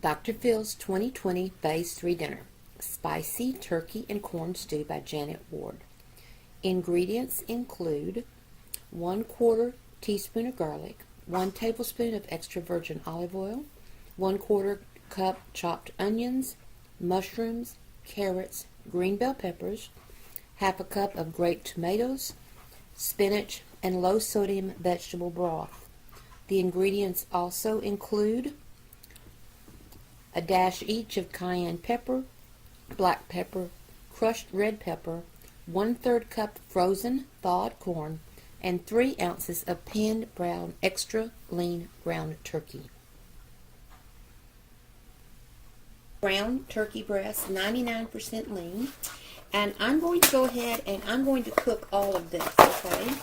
Dr. Phil's 2020 Phase 3 Dinner. Spicy Turkey and Corn Stew by Janet Ward. Ingredients include 1/4 teaspoon of garlic, 1 tablespoon of extra virgin olive oil, 1/4 cup chopped onions, mushrooms, carrots, green bell peppers, half a cup of grated tomatoes, spinach, and low sodium vegetable broth. The ingredients also include a dash each of cayenne pepper, black pepper, crushed red pepper, 1/3 cup frozen thawed corn, and 3 ounces of panned brown extra lean ground turkey. Ground turkey breast, 99% lean. And I'm going to go ahead and I'm going to cook all of this, okay?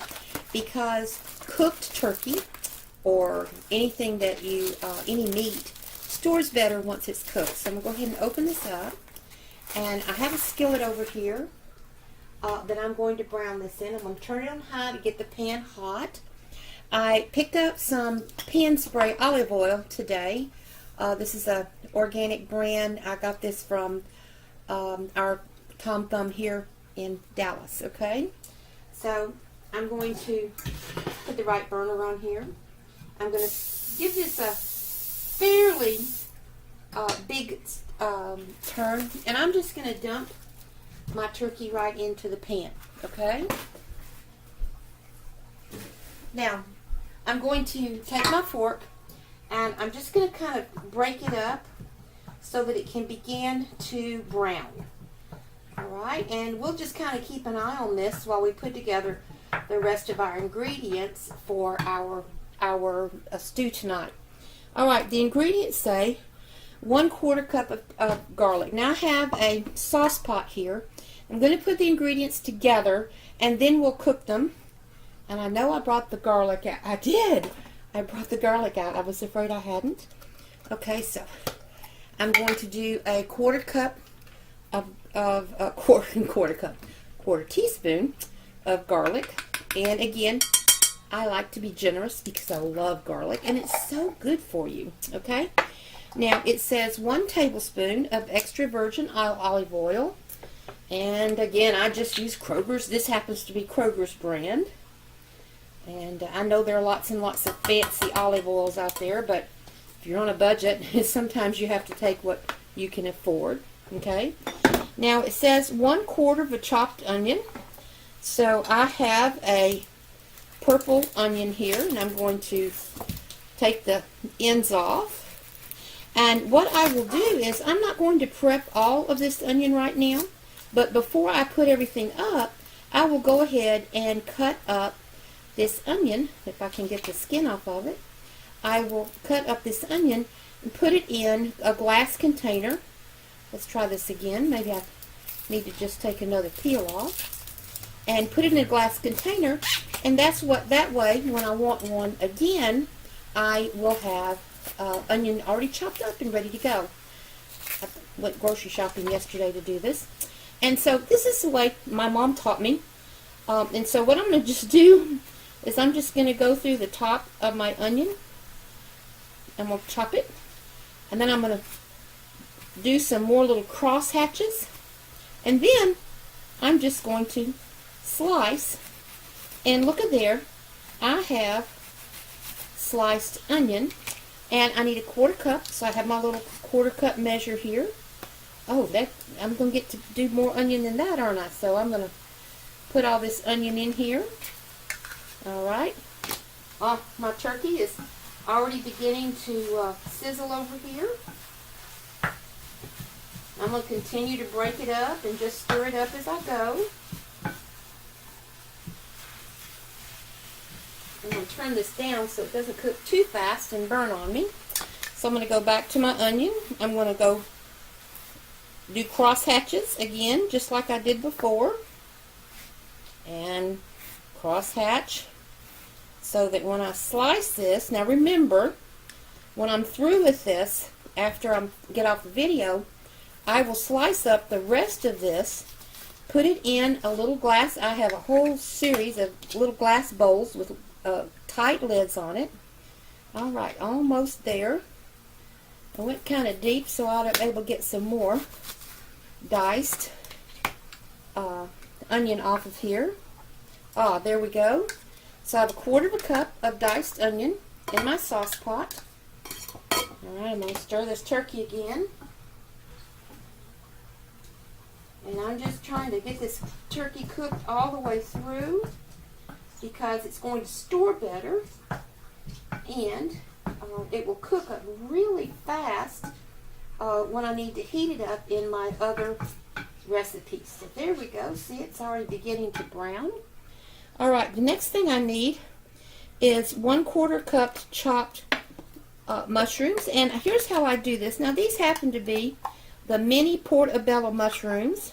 Because cooked turkey or anything that you, any meat, stores better once it's cooked. So I'm going to go ahead and open this up. And I have a skillet over here that I'm going to brown this in. I'm going to turn it on high to get the pan hot. I picked up some pan spray olive oil today. This is a organic brand. I got this from our Tom Thumb here in Dallas, okay? So I'm going to put the right burner on here. I'm going to give this a fairly big turn, and I'm just going to dump my turkey right into the pan, okay? Now, I'm going to take my fork, and I'm just going to kind of break it up so that it can begin to brown. Alright, and we'll just kind of keep an eye on this while we put together the rest of our ingredients for our stew tonight. Alright, the ingredients say 1/4 cup of garlic. Now I have a sauce pot here. I'm going to put the ingredients together and then we'll cook them. And I know I brought the garlic out. I did! I brought the garlic out. I was afraid I hadn't. Okay, so I'm going to do a quarter teaspoon of garlic. And again, I like to be generous because I love garlic and it's so good for you, okay? Now it says 1 tablespoon of extra virgin olive oil, and again I just use Kroger's. This happens to be Kroger's brand, and I know there are lots and lots of fancy olive oils out there, but if you're on a budget, sometimes you have to take what you can afford, okay? Now it says 1/4 of a chopped onion, so I have a purple onion here, and I'm going to take the ends off. And what I will do is I'm not going to prep all of this onion right now, but before I put everything up, I will go ahead and cut up this onion. If I can get the skin off of it, I will cut up this onion and put it in a glass container. Let's try this again. Maybe I need to just take another peel off and put it in a glass container, and that way when I want one again, I will have onion already chopped up and ready to go. I went grocery shopping yesterday to do this, and so this is the way my mom taught me. And so what I'm going to just do is I'm just going to go through the top of my onion. I'm going to chop it, and then I'm going to do some more little cross hatches, and then I'm just going to slice. And look at there, I have sliced onion, and I need a 1/4 cup, so I have my little 1/4 cup measure here. Oh, I'm going to get to do more onion than that, aren't I? So I'm going to put all this onion in here. Alright. My turkey is already beginning to sizzle over here. I'm going to continue to break it up and just stir it up as I go. I'm going to turn this down so it doesn't cook too fast and burn on me. So I'm going to go back to my onion. I'm going to go do cross hatches again, just like I did before. And cross hatch so that when I slice this, now remember, when I'm through with this, after I get off the video, I will slice up the rest of this, put it in a little glass. I have a whole series of little glass bowls with tight lids on it. Alright, almost there. I went kind of deep, so I was able to get some more diced onion off of here. There we go. So I have 1/4 cup of diced onion in my sauce pot. Alright, I'm going to stir this turkey again. And I'm just trying to get this turkey cooked all the way through because it's going to store better. And it will cook up really fast when I need to heat it up in my other recipes. So there we go. See, it's already beginning to brown. Alright, the next thing I need is 1/4 cup chopped mushrooms. And here's how I do this. Now, these happen to be the mini portobello mushrooms.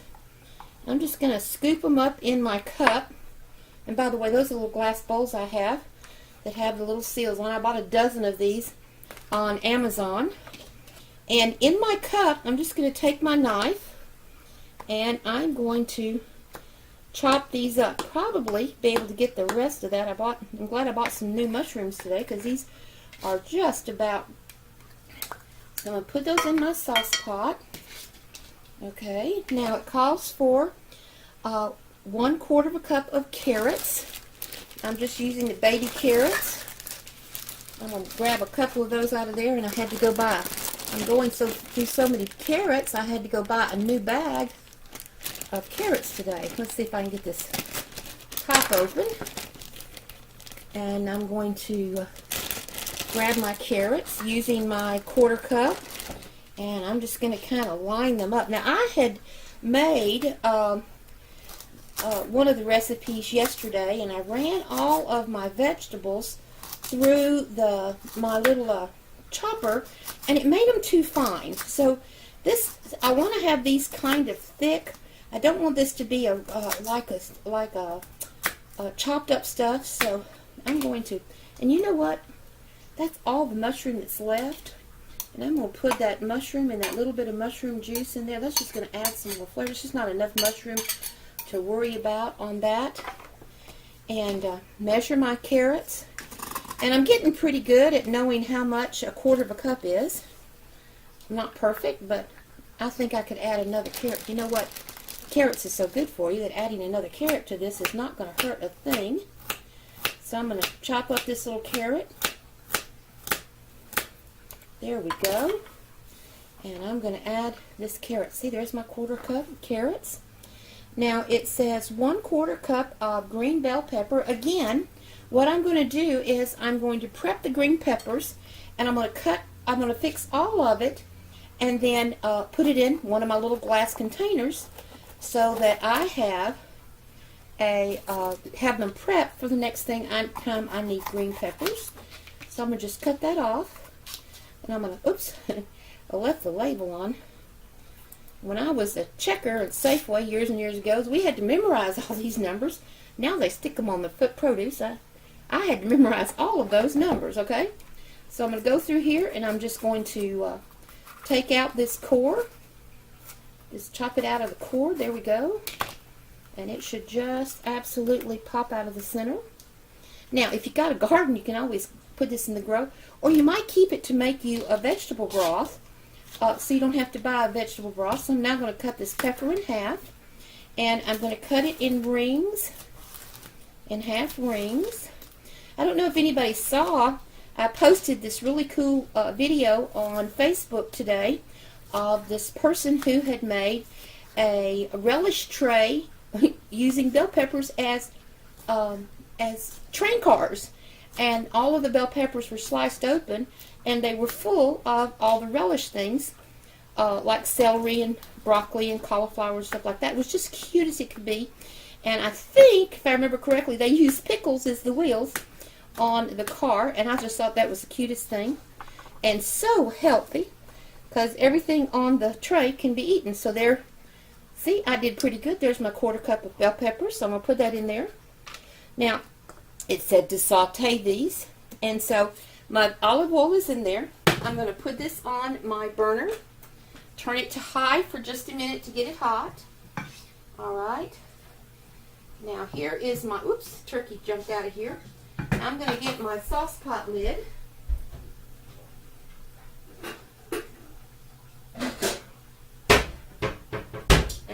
I'm just going to scoop them up in my cup. And by the way, those are little glass bowls I have that have the little seals on. I bought a dozen of these on Amazon. And in my cup, I'm just going to take my knife and I'm going to chop these up. Probably be able to get the rest of that. I'm glad I bought some new mushrooms today because these are just about. I'm going to put those in my sauce pot. Okay, now it calls for 1/4 cup of carrots. I'm just using the baby carrots. I'm going to grab a couple of those out of there, and I had to go buy. I'm going through so many carrots, I had to go buy a new bag of carrots today. Let's see if I can get this top open. And I'm going to grab my carrots using my 1/4 cup. And I'm just going to kind of line them up. Now, I had made one of the recipes yesterday, and I ran all of my vegetables through my little chopper, and it made them too fine. So I want to have these kind of thick. I don't want this to be like a chopped up stuff. So I'm going to, and you know what? That's all the mushroom that's left. And I'm going to put that mushroom and that little bit of mushroom juice in there. That's just going to add some more flavor. It's just not enough mushroom to worry about on that. And measure my carrots. And I'm getting pretty good at knowing how much 1/4 cup is. I'm not perfect, but I think I could add another carrot. You know what? Carrots is so good for you that adding another carrot to this is not going to hurt a thing. So I'm going to chop up this little carrot. There we go. And I'm going to add this carrot. See, there's my 1/4 cup of carrots. Now, it says 1/4 cup of green bell pepper. Again, what I'm going to do is I'm going to prep the green peppers, and I'm going to fix all of it, and then put it in one of my little glass containers so that I have them prepped for the next time I need green peppers. So I'm going to just cut that off. And I'm going to, oops, I left the label on. When I was a checker at Safeway years and years ago, we had to memorize all these numbers. Now they stick them on the produce. I had to memorize all of those numbers, okay? So I'm going to go through here, and I'm just going to take out this core. Just chop it out of the core. There we go. And it should just absolutely pop out of the center. Now, if you got a garden, you can always put this in the grow, or you might keep it to make you a vegetable broth, so you don't have to buy a vegetable broth. So I'm now going to cut this pepper in half, and I'm going to cut it in rings, in half rings. I don't know if anybody saw, I posted this really cool video on Facebook today of this person who had made a relish tray using bell peppers as train cars. And all of the bell peppers were sliced open, and they were full of all the relish things, like celery and broccoli and cauliflower and stuff like that. It was just cute as it could be. And I think, if I remember correctly, they used pickles as the wheels on the car, and I just thought that was the cutest thing. And so healthy, because everything on the tray can be eaten. So there, see, I did pretty good. There's my 1/4 cup of bell peppers, so I'm going to put that in there. Now, it said to saute these, and so my olive oil is in there. I'm going to put this on my burner, turn it to high for just a minute to get it hot. Alright, now here is my, oops, turkey jumped out of here. I'm going to get my sauce pot lid,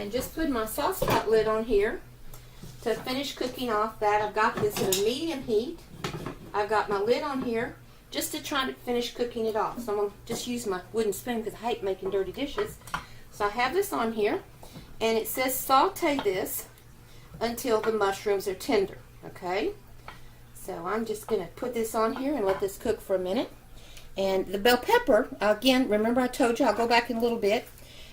And just put my sauce pot lid on here to finish cooking off that. I've got this at a medium heat. I've got my lid on here just to try to finish cooking it off. So I'm going to just use my wooden spoon because I hate making dirty dishes. So I have this on here, and it says saute this until the mushrooms are tender. Okay? So I'm just going to put this on here and let this cook for a minute. And the bell pepper, again, remember I told you I'll go back in a little bit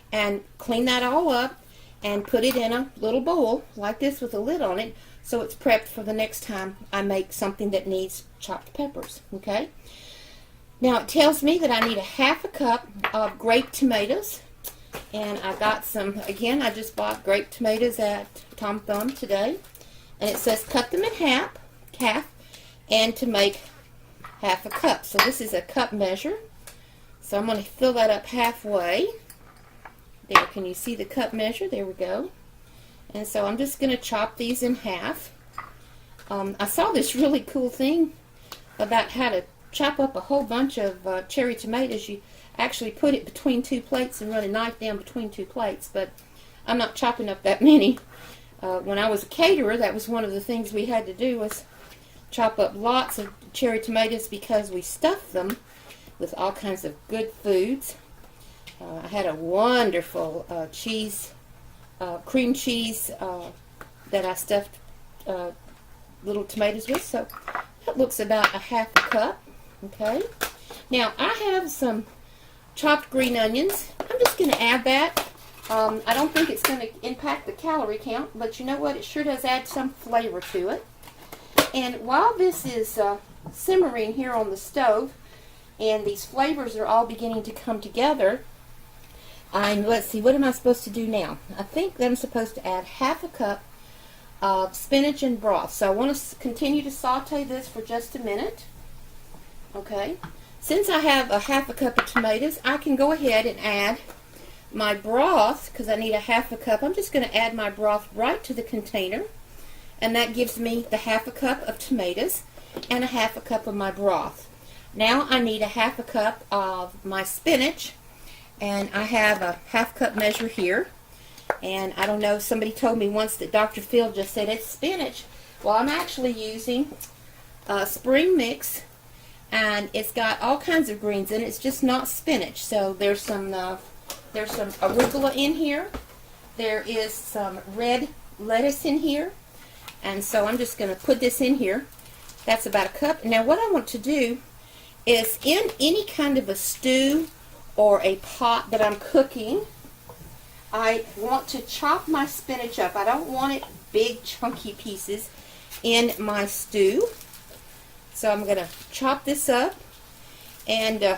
and clean that all up and put it in a little bowl like this with a lid on it so it's prepped for the next time I make something that needs chopped peppers. Okay? Now it tells me that I need a half a cup of grape tomatoes. And I got some, again, I just bought grape tomatoes at Tom Thumb today. And it says cut them in half, and to make half a cup. So this is a cup measure. So I'm going to fill that up halfway. There, can you see the cup measure? There we go. And so I'm just going to chop these in half. I saw this really cool thing about how to chop up a whole bunch of cherry tomatoes. You actually put it between two plates and run a knife down between two plates, but I'm not chopping up that many. When I was a caterer, that was one of the things we had to do, was chop up lots of cherry tomatoes because we stuffed them with all kinds of good foods. I had a wonderful cream cheese that I stuffed little tomatoes with, so that looks about a half a cup. Okay. Now I have some chopped green onions. I'm just going to add that. I don't think it's going to impact the calorie count, but you know what? It sure does add some flavor to it. And while this is simmering here on the stove, and these flavors are all beginning to come together, let's see, what am I supposed to do now? I think that I'm supposed to add half a cup of spinach and broth. So I want to continue to saute this for just a minute. Okay. Since I have a half a cup of tomatoes, I can go ahead and add my broth, because I need a half a cup. I'm just going to add my broth right to the container, and that gives me the half a cup of tomatoes and a half a cup of my broth. Now I need a half a cup of my spinach, and I have a half cup measure here. And I don't know, somebody told me once that Dr. Phil just said it's spinach. Well, I'm actually using spring mix, and it's got all kinds of greens in it. It's just not spinach. So there's some arugula in here. There is some red lettuce in here. And so I'm just going to put this in here. That's about a cup. Now what I want to do is, in any kind of a stew or a pot that I'm cooking, I want to chop my spinach up. I don't want it big chunky pieces in my stew. So I'm going to chop this up. And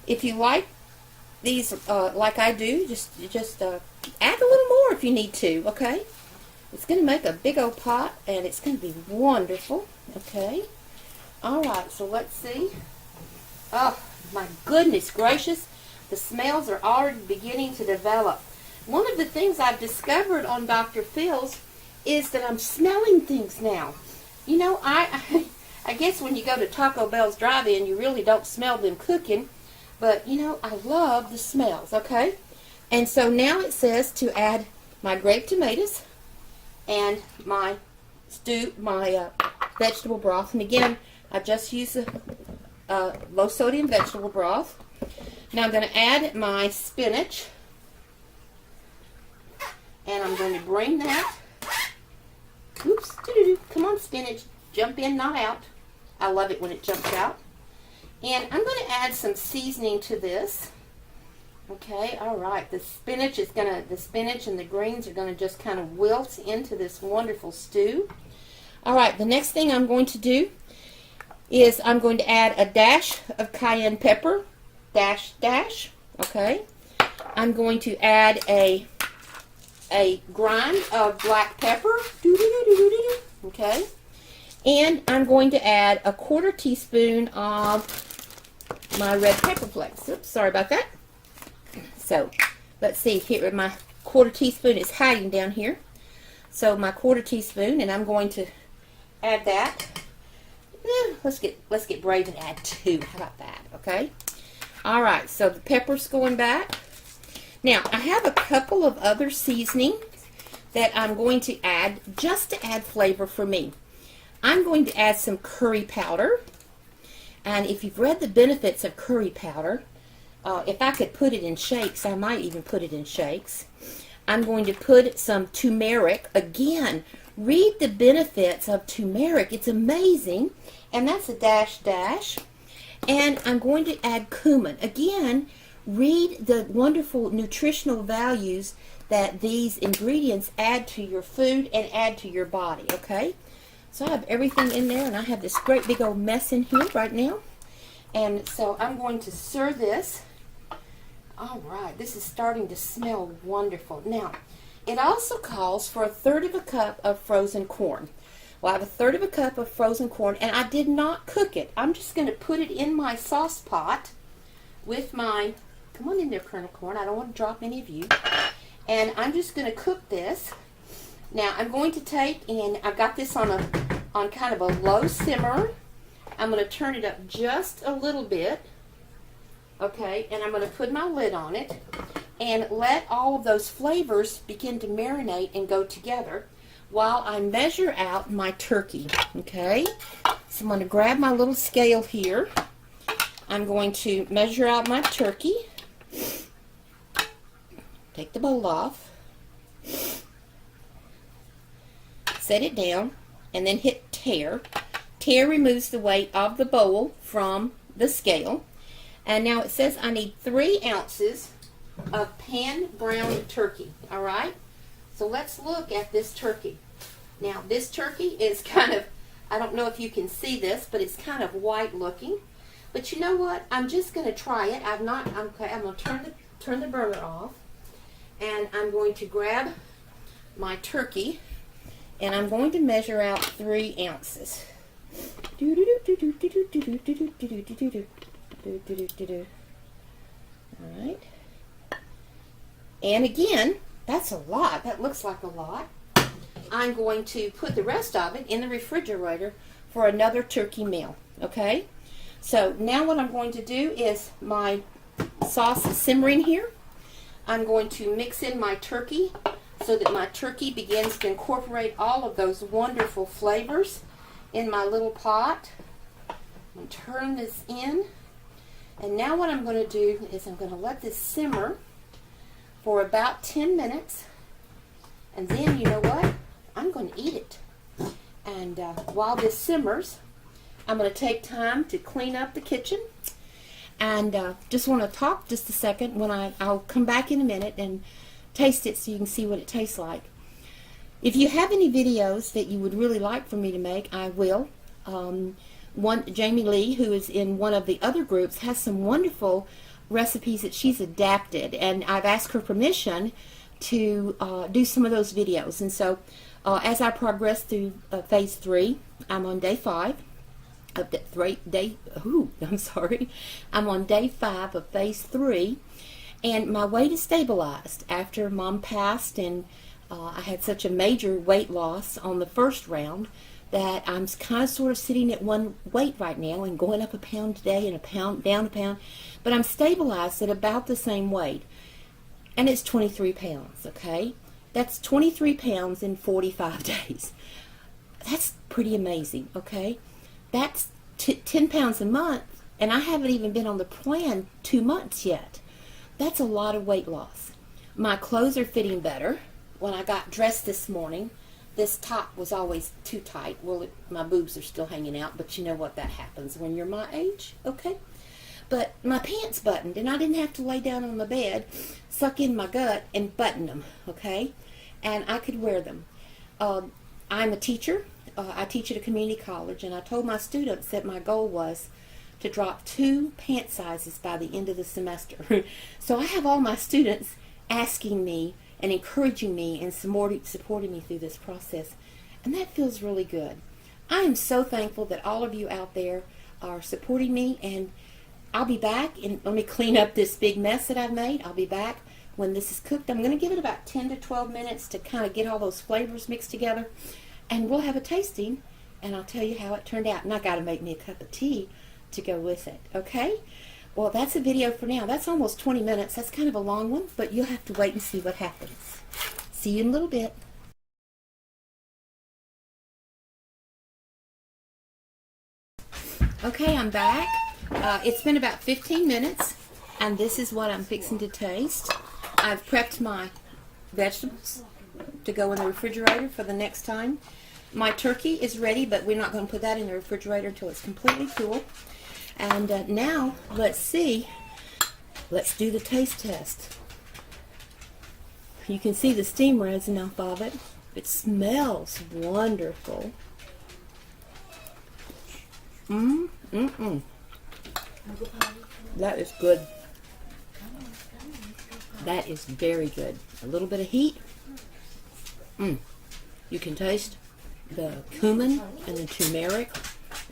if you like these like I do, just add a little more if you need to, okay? It's going to make a big old pot, and it's going to be wonderful, okay? All right, so let's see. Oh, my goodness gracious. The smells are already beginning to develop. One of the things I've discovered on Dr. Phil's is that I'm smelling things now. You know, I guess when you go to Taco Bell's drive-in, you really don't smell them cooking. But, you know, I love the smells, okay? And so now it says to add my grape tomatoes and my vegetable broth. And again, I just use a low-sodium vegetable broth. Now I'm going to add my spinach. And I'm going to bring that. Oops. Come on, spinach. Jump in, not out. I love it when it jumps out. And I'm going to add some seasoning to this. Okay, all right. The spinach and the greens are going to just kind of wilt into this wonderful stew. All right, the next thing I'm going to do is I'm going to add a dash of cayenne pepper. Dash. Okay. I'm going to add a grind of black pepper. Okay. And I'm going to add a 1/4 teaspoon of my red pepper flakes. Oops, sorry about that. So, let's see, here my 1/4 teaspoon is hiding down here. So my 1/4 teaspoon, and I'm going to add that. Let's get brave and add 2. How about that? Okay. All right. So the pepper's going back. Now, I have a couple of other seasonings that I'm going to add just to add flavor for me. I'm going to add some curry powder. And if you've read the benefits of curry powder, if I could put it in shakes, I might even put it in shakes. I'm going to put some turmeric. Again, read the benefits of turmeric. It's amazing. And that's a dash. And I'm going to add cumin. Again, read the wonderful nutritional values that these ingredients add to your food and add to your body, okay? So I have everything in there, and I have this great big old mess in here right now. And so I'm going to stir this. All right, this is starting to smell wonderful. Now, it also calls for 1/3 cup of frozen corn. Well, I have 1/3 cup of frozen corn, and I did not cook it. I'm just going to put it in my sauce pot with my, come on in there, Colonel Corn. I don't want to drop any of you. And I'm just going to cook this. Now, I'm going to take, and I've got this on kind of a low simmer. I'm going to turn it up just a little bit. Okay, and I'm going to put my lid on it and let all of those flavors begin to marinate and go together while I measure out my turkey. Okay, so I'm going to grab my little scale here. I'm going to measure out my turkey. Take the bowl off. Set it down and then hit tare. Tare removes the weight of the bowl from the scale. And now it says I need 3 ounces of pan-browned turkey. All right? So let's look at this turkey. Now this turkey is kind of, I don't know if you can see this, but it's kind of white looking. But you know what? I'm just going to try it. I'm going to turn the burner off. And I'm going to grab my turkey, and I'm going to measure out 3 ounces. All right. And again, that's a lot. That looks like a lot. I'm going to put the rest of it in the refrigerator for another turkey meal. Okay? So now what I'm going to do is my sauce is simmering here. I'm going to mix in my turkey so that my turkey begins to incorporate all of those wonderful flavors in my little pot. I'm going to turn this in. And now what I'm going to do is I'm going to let this simmer for about 10 minutes. And then, you know what? I'm going to eat it. And while this simmers, I'm going to take time to clean up the kitchen. And just want to talk just a second when I'll come back in a minute and taste it so you can see what it tastes like. If you have any videos that you would really like for me to make, I will. Jamie Lee, who is in one of the other groups, has some wonderful recipes that she's adapted, and I've asked her permission to do some of those videos. And so as I progress through phase 3, I'm on day 5. I'm on day 5 of phase 3, and my weight is stabilized after Mom passed, and I had such a major weight loss on the first round that I'm kind of sort of sitting at one weight right now and going up a pound today and a pound down a pound, but I'm stabilized at about the same weight, and it's 23 pounds. Okay, that's 23 pounds in 45 days. That's pretty amazing. Okay. That's 10 pounds a month, and I haven't even been on the plan 2 months yet. That's a lot of weight loss. My clothes are fitting better. When I got dressed this morning, this top was always too tight. Well, my boobs are still hanging out, but you know what, that happens when you're my age, okay? But my pants buttoned, and I didn't have to lay down on my bed, suck in my gut, and button them, okay? And I could wear them. I'm a teacher. I teach at a community college, and I told my students that my goal was to drop 2 pant sizes by the end of the semester. So I have all my students asking me and encouraging me and supporting me through this process, and that feels really good. I am so thankful that all of you out there are supporting me, and I'll be back, and let me clean up this big mess that I've made. I'll be back when this is cooked. I'm going to give it about 10 to 12 minutes to kind of get all those flavors mixed together. And we'll have a tasting, and I'll tell you how it turned out. And I got to make me a cup of tea to go with it, okay? Well, that's a video for now. That's almost 20 minutes. That's kind of a long one, but you'll have to wait and see what happens. See you in a little bit. Okay, I'm back. It's been about 15 minutes, and this is what I'm fixing to taste. I've prepped my vegetables to go in the refrigerator for the next time. My turkey is ready, but we're not going to put that in the refrigerator until it's completely cool. And now, let's see. Let's do the taste test. You can see the steam rising off of it. It smells wonderful. That is good. That is very good. A little bit of heat. You can taste the cumin and the turmeric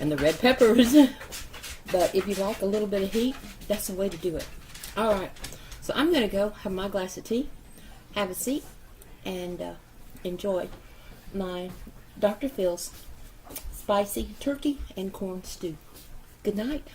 and the red peppers. But if you like a little bit of heat, that's the way to do it. Alright, so I'm going to go have my glass of tea, have a seat, and enjoy my Dr. Phil's spicy turkey and corn stew. Good night.